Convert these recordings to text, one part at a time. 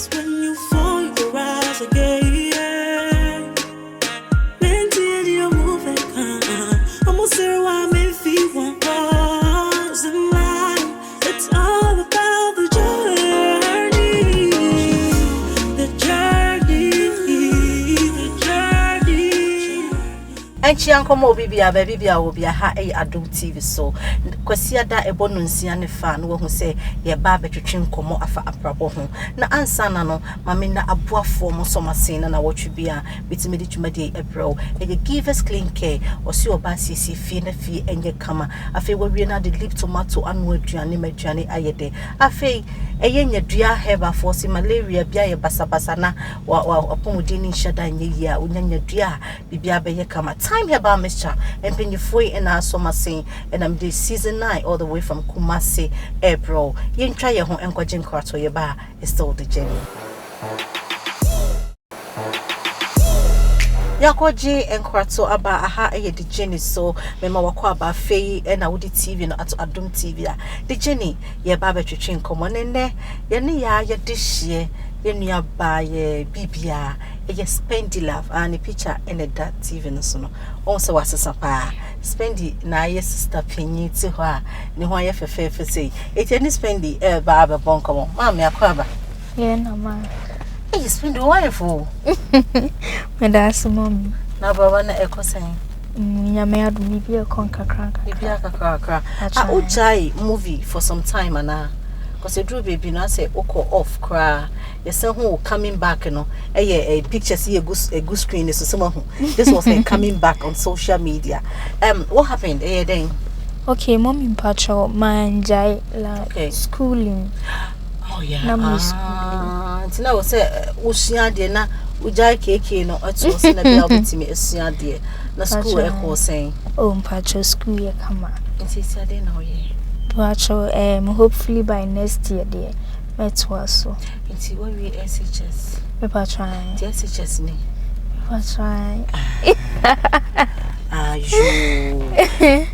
when you fall, you rise again. Mentally, you move and come. Almost there, why me feel one cause in life. It's all about the journey. The journey. The journey. And she uncle mo bibia bibia will be a high adult TV so kwasia da ebono nsia ne fa no hu se ye ba betwetwe nkomo afa aprabo ho na ansa na no mame na aboafo mo so masena na wotwe bia bitimi di twumade ebro e give us clean care o si oba sisi fie na fie enye kama afi wawie na de lip tomato anu aduane maduane ayede afi eye nyadua heba force malaria bia ye basabasa na wa opomodini nhyada nye yi a onyanyadua bibia be ye kama time heba mixture empenyefoi and asomasen and I'm this season 9 all the way from Kumasi April yen try ye ho enkwaje nkwato ye ba is still the journey Yakoji enkwato aba aha eye the journey so mema wakwa aba fei na wudi TV no ato adom TV a the journey ye ba betwetwe nkomo nene ye ne ya ye dehye ye nua ba ye bibia ye Spendilove and the picture in that TV no so no also wasesa pa Spendi na ye sister penyi ti ho a ne ho ye fefefe sei e ni Spendi ba ba bonkomo ma me akwa ba ye na ma e Spendi why for me da so mom na baba na ekosen nyame adu bibia kon kakra a uchai movie for some time ana because a drew baby no say oko off cry you say who coming back no a picture see a good screen so someone this was like coming back on social media what happened then okay mom in patrol manjai like schooling oh yeah na me schooling tina wo say usua de na ujai keke no ato se na bia obetimi asua de na school e ko sen oh patrol school ye kama nti sia de na oye patrol hopefully by next year there metwa so nti what we SHS me patrol the SHS ni patrol you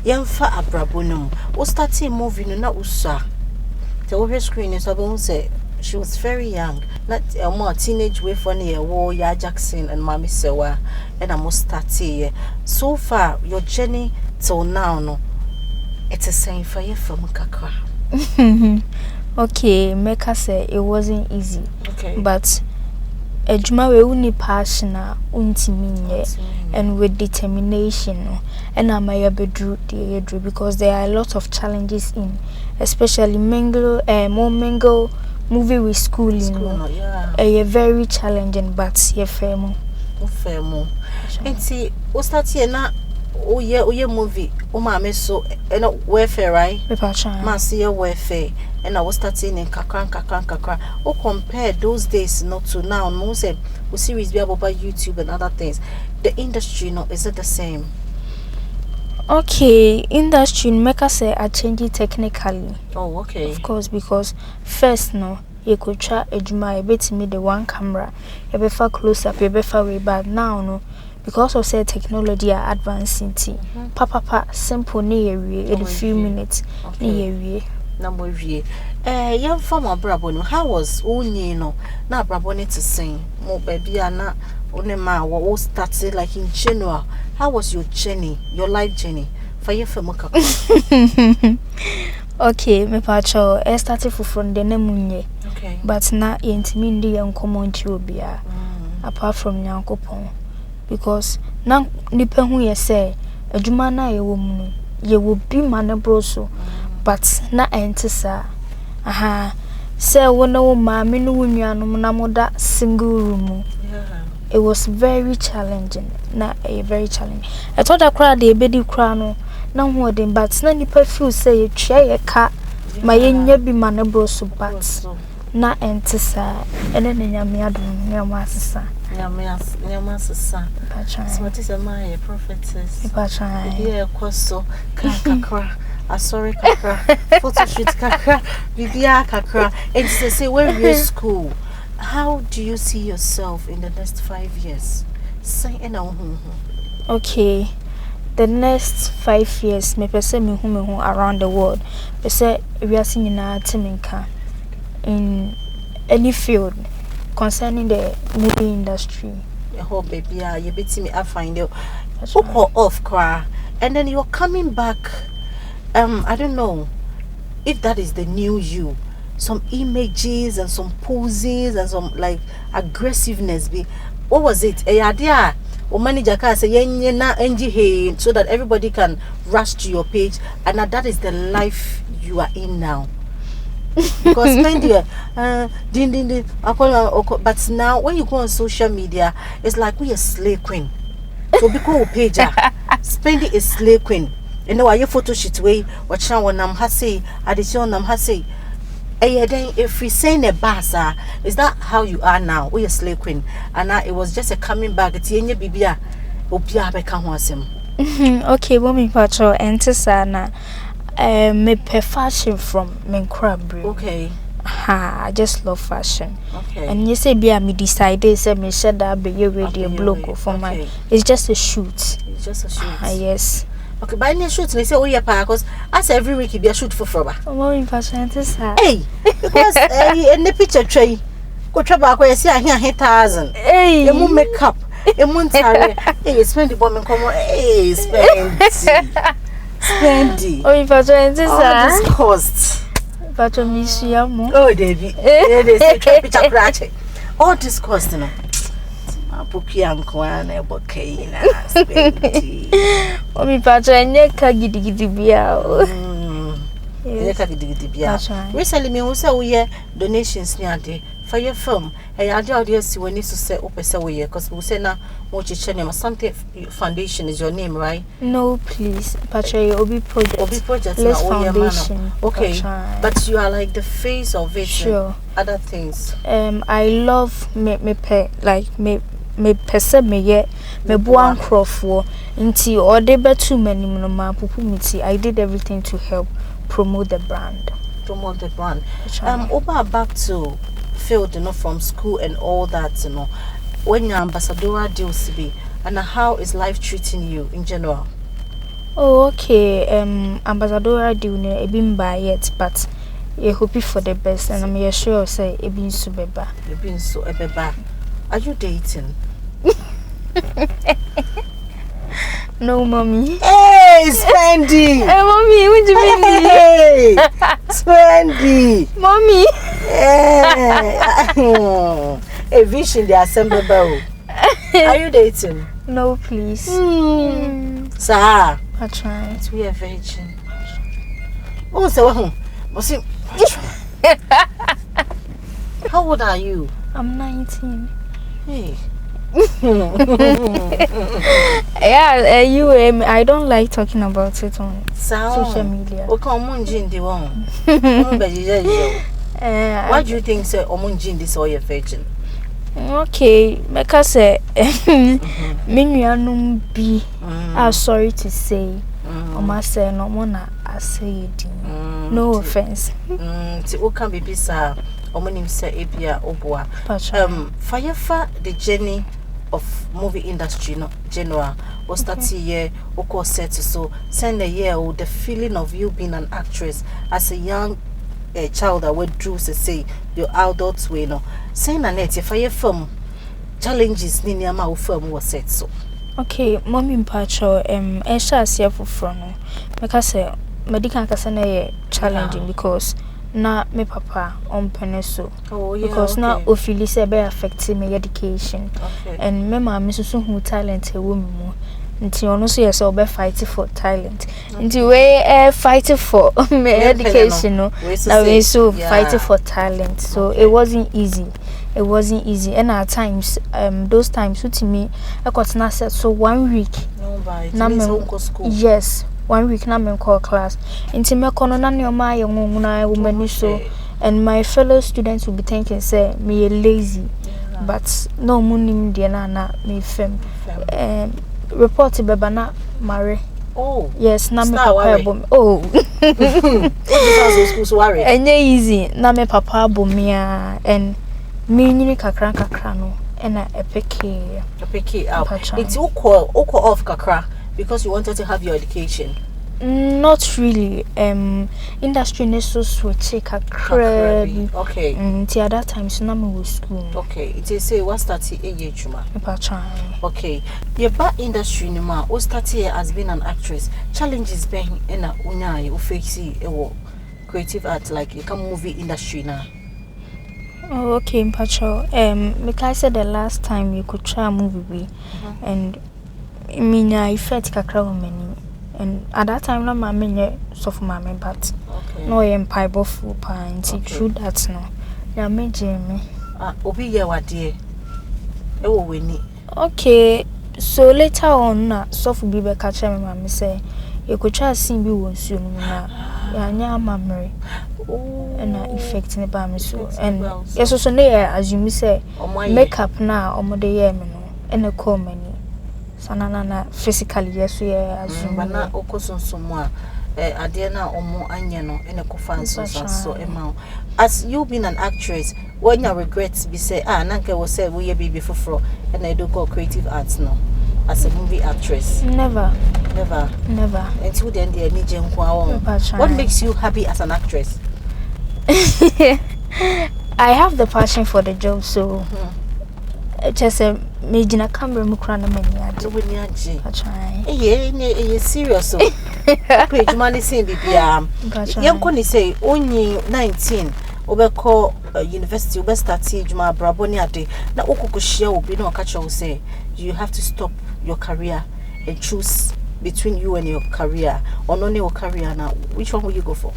yamfa abrabonum o starting movie no na usa the over screen is about say she was very young not a more teenage way for near war ya Jackson and mommy sewa and I must start here so far your journey till now no it's a saying for you from kakra okay make us say it wasn't easy okay but ejuma we uni passion untimi and with determination and am I bedru the because there are a lot of challenges in especially mingle movie with schooling a very challenging but ye femo and see what start here na oh yeah movie o ma me so and welfare right ma see welfare and I was starting in kakra o compare those days not to now no say we series be about YouTube and other things the industry no is it the same okay industry make us say I change it technically oh okay of course because first no you could try ejuma e betimi the one camera you be far close up you be far way but now no because of say technology are advancing papa simple ni in a few minutes ni na mo wie yam from abrabo no how was only no na abrabo ne to sing mo baby na onema wo started like in general how was your journey your life journey for you from okay me pacho I started from the nemunye okay but na yentimi ndi yankomo nchi obia apart from nyankopon because na nipa hu ye say adwuma na ye wo mu ye wo bi manebro so but na entisa aha say wo na wo ma me no nuanom na moda single room it was very challenging na very challenging I thought that crowd dey bedi crowd no na ho dem but na nipa feel say ye twa ye ka ma ye nya bi manebro so but na entisa ene ne nyame adom nyama asesa nyama asesa so what is a my prophetess yeah kwaso kakra sorry kakra photo shoot kakra bibia kakra and say where you school how do you see yourself in the next 5 years say okay the next 5 years me pese me hu around the world pese we are seeing na timinka in any field concerning the movie industry. Oh baby, you beat me. I find you. Off cry, and then you're coming back. I don't know if that is the new you. Some images and some poses and some like aggressiveness. What was it? A idea. Or manager can say NG so that everybody can rush to your page, and that is the life you are in now. Because but now when you go on social media, it's like we are slave queen. So because page Spendi is slave queen. You know, your photo shoot way, what one nam hase, addition nam hase. Then if we say a basa, is that how you are now? We are slave queen, and now it was just a coming back. It's in your bibia, opia become wasem. Okay, woman patrol enter sana. Me per fashion from Menkrabri. Okay. Ha, I just love fashion. Okay. And you say be me decided say me said that be your radio blog for my. It's just a shoot. It's just a shoot. Yes. Okay, but any shoot they say oh yeah, because as every week it be a shoot for Froba. Woman patrol enter sana. Hey, because in the picture tray, go trouble go see here 1,000. Hey, you makeup. You montare. Hey, spend the bomb and come on. Hey, Spendy. Oh, if I try this, all this cost. But I miss you, Oh, David. They say picture crash. All this cost, no. Apuki uncle and a bouquet. Spendy. Oh, me patron, and your kagidi biao. Recently, me who say we donations near day for your film. Hey, I doubt yes, when you say open so we because we say now what you channel something foundation is your name, right? No, please, Patron, Obi Project. Obi Project Less now, foundation. Okay, but you are like the face of it. Sure. Other things. I love me like me pese me ye me buan crofo nti or de betu many ma pupu miti. I did everything to help promote the brand. Promote the brand. Over back to field, you know, from school and all that, you know. When you're ambassador deals to be, and how is life treating you in general? Oh, okay. Ambassador deal ne been by yet, but you hope for the best, and I'm sure say it been so beba. You've been so beba. Are you dating? No, mommy. Hey, Spendy. Hey, mommy, what do you mean? Hey, Spendy. Mommy. A vision the assembly bell. Are you dating? No, please. Sir, I try. We are virgin. Oh, so how old are you? I'm 19. Hey. Yeah, I don't like talking about it on social media. What do you think, sir? This or your virgin? Okay, because me be sorry to say, say no more. I say it. No offense. What can be sir? Say Abia Obua. Fire the journey of movie industry, no general. Or start here, or set so send a year or the feeling of you being an actress as a young child that went through say your adults way no. Saying a net if I film challenges Ninyama film was set so. Okay, mommy Pacho, Esha for from because medical casane challenging because na me papa on peneso because now ofili say be affecting my education and me mama so who talent e wo mu nti ono so yes obe fight for talent nti we fight for my education no now we so fight for talent so it wasn't easy and at times those times to me I got na set so 1 week na me school yes 1 week na me call class nti me kono na ne o ma ye nwuna woman so and my fellow students will be thinking say me lazy but no munim de na me fem report beba na mare yes na me papa bom school so worry enye easy na me papa bom ya and me nyini kakra no na epeke out it's oko off kakra because you wanted to have your education Not really. Industry needs to switch a okay. Till that time, so now we school. Okay, it is say what started a year juma. Okay, your back industry no ma. What started as being an actress. Challenges being in a unya you face creative art like you can movie industry now. Oh, okay, Mpacho. Like I said the last time you could try a movie, and I mean I felt kakra many. And at that time, no, my main soft mammy, but no empire buffalo pine. See, true that's no. Yeah, me, Jamie. Obi, ya what dear? Oh, we need. Okay, so later on, soft be catch me, mammy say, you could try seeing you one soon. Yeah, yeah, memory. And effect in the bammy so. And yes, also near, as you say, makeup now, or more the year, and a call many. Sanana physically yes we assume but na okoso somwa ade na omo anye no ene ko fanso so ema as you being an actress when you regrets be say nanke wo say we baby foforo and I do go creative arts no as a movie actress never until then the any what makes you happy as an actress? I have the passion for the job so just a major camera mukran many serious so page money saying bibia yankoni say only 19 obeko university obe start juma braboni ade na okuko share obi na okacha wo say you have to stop your career and choose between you and your career or no your career now which one will you go for?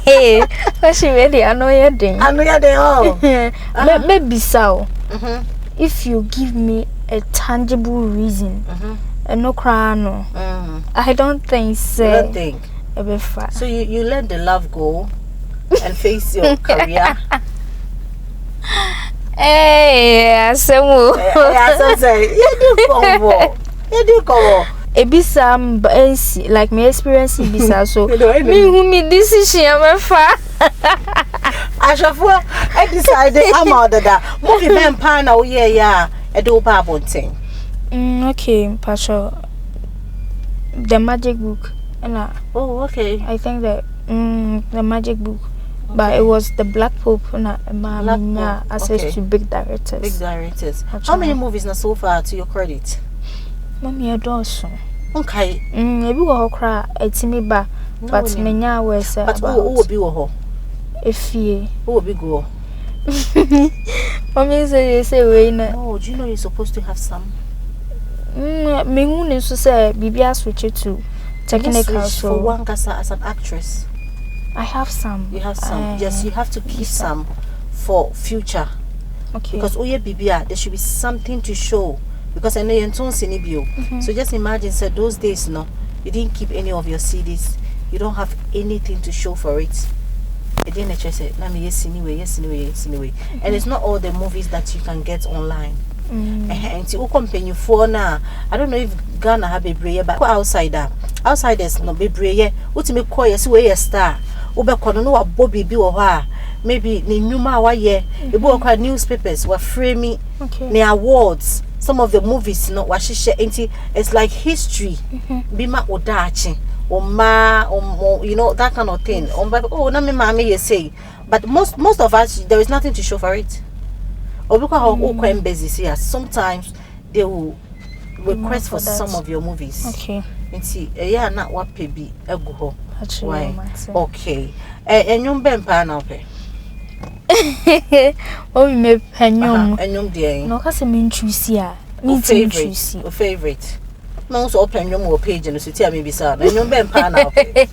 Hey, what's she ready? I know you're doing. Oh. Maybe so. If you give me a tangible reason, and no crown, I don't think so. You don't think? So you let the love go and face your career. Hey, so you do go. Ebisa like my experience Ebisa so me who me decision am fa Ashafo I decided I'm out of that movie ben pa na wo ye ya e do ba bonten okay Pastor the magic book and oh okay I think that the magic book but it was the Black Pope and access to big directors. How many movies na so far to your credit? Mommy adoso. Okay. Ebi wo kra etimi ba but menya we say but who be wo efie who be go Mommy say we na oh do you know you're supposed to have some me hu ne so say bibia switch to technical so for one kasa as an actress I have some. You have some. Yes, you have to keep some for future. Okay. Because oye bibia there should be something to show. Because I know you don't see any. So just imagine, said those days, no, you didn't keep any of your CDs. You don't have anything to show for it. And then I just said, "Let me yes anyway." And it's not all the movies that you can get online. And to company for now, I don't know if Ghana have a brayer, but outsiders no be brayer. What me call yes way a star. Obekono no Bobby bi wo ha maybe ni nyuma wa ye e bo kwa newspapers were framing the awards some of the movies no wa hihye enti it's like history bima odachi you know that kind of thing oh na me mama you say but most of us there is nothing to show for it obikwa how okwa embassy here sometimes they will request for some of your movies enti yeah na wa pebi egu ho. Why? Okay. Enyum bempa na ope. Oh, we me enyum. Enyum dey. No ka se me ntrusi a. Me ntrusi. O favorite. No so open enyum o page no so ti a me bisa na enyum bempa na ope.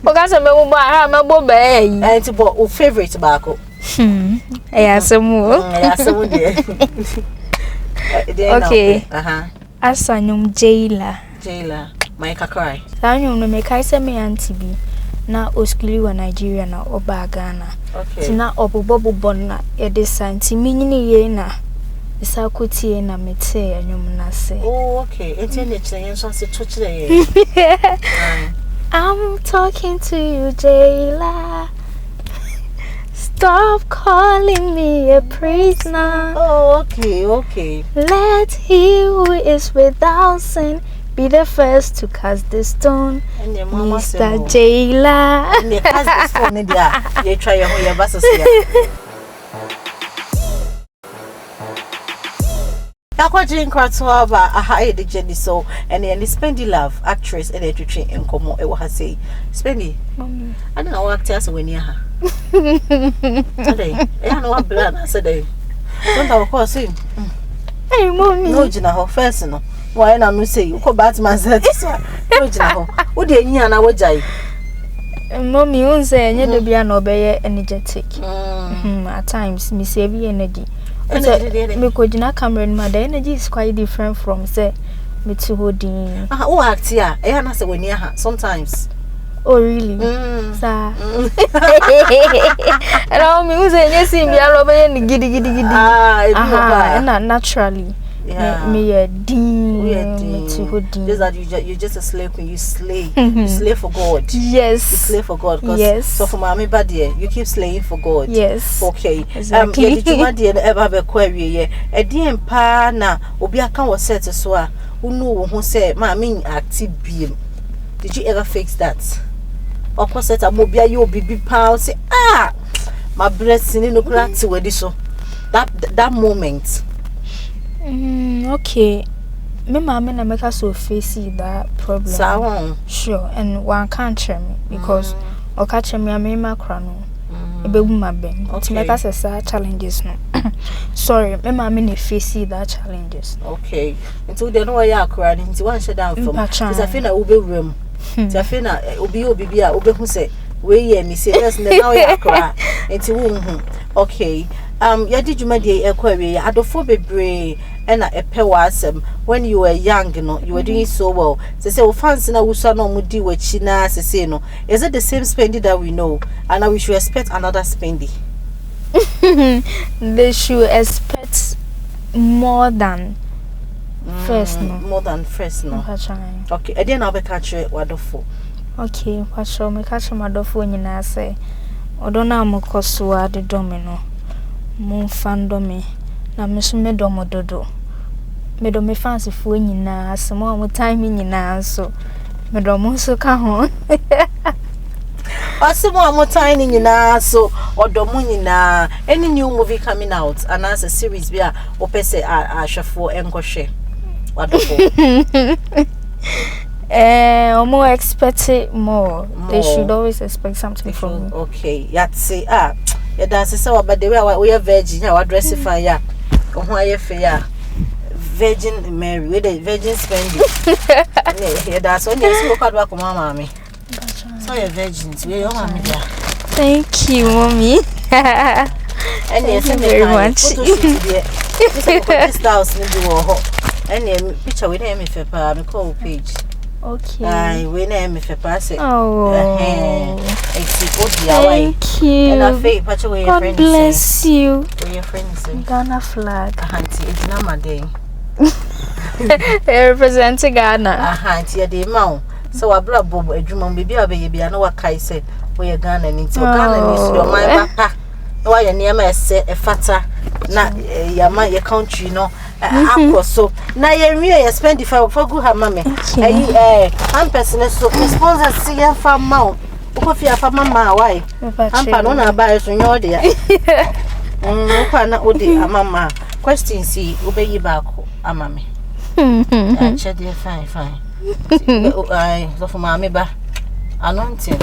O ka se me mo ba me bo ba yi. Enti bo o favorite ba ko. Asemu. Asemu dey. Okay. Asa nyum Jayla. My kakrai. Sanyo no make I say me auntie bi na oskili wa Nigeria na oba Ghana. Okay. Tina obobo bon na e de santi minyini ye na isa kotie na mete anyum na se. Oh okay. Internet yen so se touch ye. I'm talking to you Jayla. stop calling me a prisoner. Oh, okay. Let he who is without sin be the first to cast the stone. And your mama Mr. Jailer. And you cast the stone in there. You try your best. Aquajin Kratwaba, a high the Jenny so, and then the Spendilove actress and editor in Como, it was say, Spendy. I don't know what tells when you are. Today, I don't know what blood I said. Don't of course him. Hey, mommy. No, Jina, first, no. Why not say you call Batman said, no, Jina, would you and I would die? Mommy, you say, and you'll be an obey energetic. At times, Miss Heavy energy. Because na camera in my energy is quite different from say me to holding. Oh, act here. I have say when you sometimes. Oh really? Sir. And all me say you see me all over and giddy. And naturally. Yeah. Me a dean to holding. Just that you just a slave when you slay. You slay for God. Yes. You slay for God. Yes. So for mommy bad you keep slaying for God. Yes. Okay. Exactly. Did you want to ever have a query? Yeah. A DM pa na obi aka was set so a unu who say mommy active beam. Did you ever fix that? Of course that mobia you be pa say my blessing no gratitude with this so that moment. Okay. Me mama na make us so face that problem. So, sure, and one can't tell me because or catch me a mema crano. A baby my ben. To make us a challenges no. Sorry, me mama na face that challenges. Okay. Until they know why you are crying, into one shut down from. Because I feel na ube room. I feel na obi bia ube who say we ye me say yes now you are crying. Into okay. Yeah, did you make a query? Adofo bebre and a pewasem when you were young, you know, you were doing so well. They say, well, fancy na usa no mudi we china se no. Is it the same Spendy that we know? And now we should expect another Spendy. They should expect more than first no. More than first no. Okay, I didn't have a catch it wadofo. Okay, what shall me catch my dofo when I say, Odona mokosua the domino. Mon fando me na me so me domo dodo me do me fancy fu nyina so mo time nyina so me do mo so ka ho Asimo mo time nyina so odomo nyina any new movie coming out and as a series bia opese ahwefo enkohwe wadofo more expect more. They should always expect something from me. Okay, yatse yeah, that's so but the way we are virgin, yeah, we dress fire. Virgin Mary, we the virgin Spendy. Yeah, that's when you spoke about mama me. So you're virgins, we are mommy. Thank you, mommy. And yes, very much. This house need to and picture with him if I call page. Okay. I we name if I pass it. Oh. Thank you. And I fake patch away your friend. God bless you. Where your friends Ghana flag. Auntie, it's not my day. They represent Ghana. Auntie, a day mount. So I brought Bob a drum baby, a baby. I know what Kai said. Where Ghana needs your Ghana needs your mind. Why you near me say a fatter. Not your country, no. So now you spend the for good her mammy. I'm personal so sponsor see your farm mount. Coffee for mama, why? I'm panona buy so your dear. Mama. Question see, obey you back, mammy. Chat dear fine. I so for mammy ba anointing.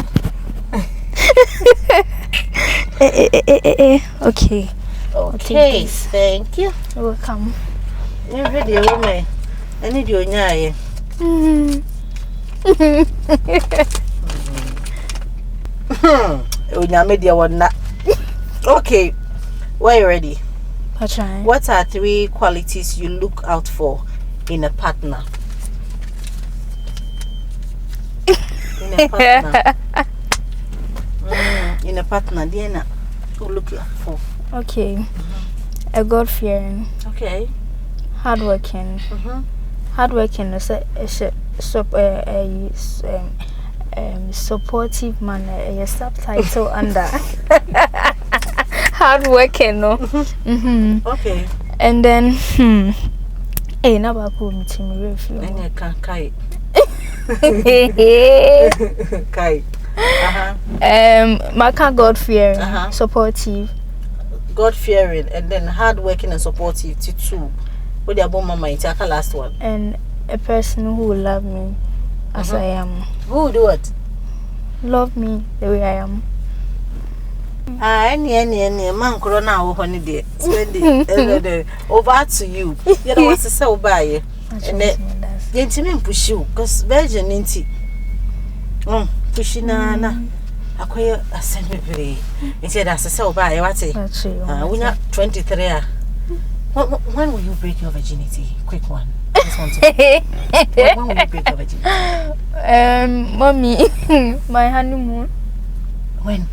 Okay. Okay, thank you. Welcome. You ready, woman? I need you nyaye. Media one na. Okay. Were you ready? What are 3 qualities you look out for in a partner? In a partner, Diana. Who look out for? Okay. A God-fearing. Okay. Hardworking. Hardworking is a supportive man. A subtitle under. hard working, no. Okay. And then, hey, now I go meet him review. And you can kai. Kai. Maka God fearing, supportive. God fearing, and then hard working and supportive too. What the about mama into the last one? And a person who will love me as I am. Who will do what? Love me the way I am. Any man corona or honey dear. Spend it over to you. You know what's to sell by you. And then gentlemen push you, because virgin inti. Pushing na. Acquire a semi. It said as a sell by what's it? We're not 23. When will you break your virginity? Quick one. When will you break your virginity? Mommy, my honeymoon. When?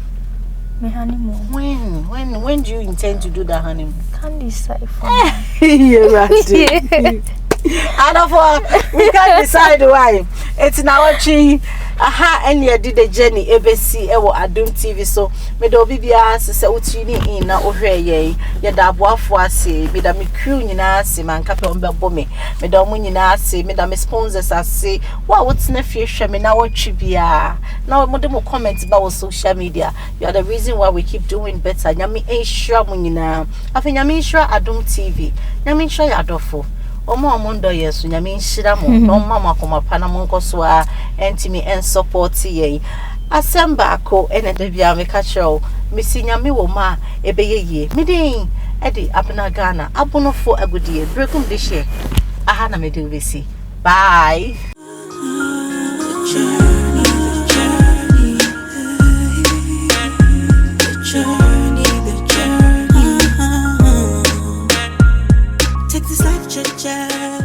My honeymoon. When do you intend to do that honeymoon? Can't decide for You're right. I don't know. We can't decide why. It's now watching. Aha, and you did the journey ABC ewo Adum TV so me do bibia se utini in na ohwe ye ye da aboafo ase me da me crew nyina ase man kape on bebo me da mo nyina ase me da me sponsors ase wa wotina fie hwe me na watchi bia na mo de mo comment ba wo social media. You are the reason why we keep doing better. Nyame ensure mo nyina afa nyame ensure Adum TV nyame ensure ya adofo omo ndo yesu nyame nshira mo no mama koma pa na monko so a entimi en support ye asemba ako ene de bia me ka chero misi nyame wo ma ebeye ye midin e di Abena Ghana abonofo agudie brekum de share aha na me de besi bye. Take this life, cha-cha.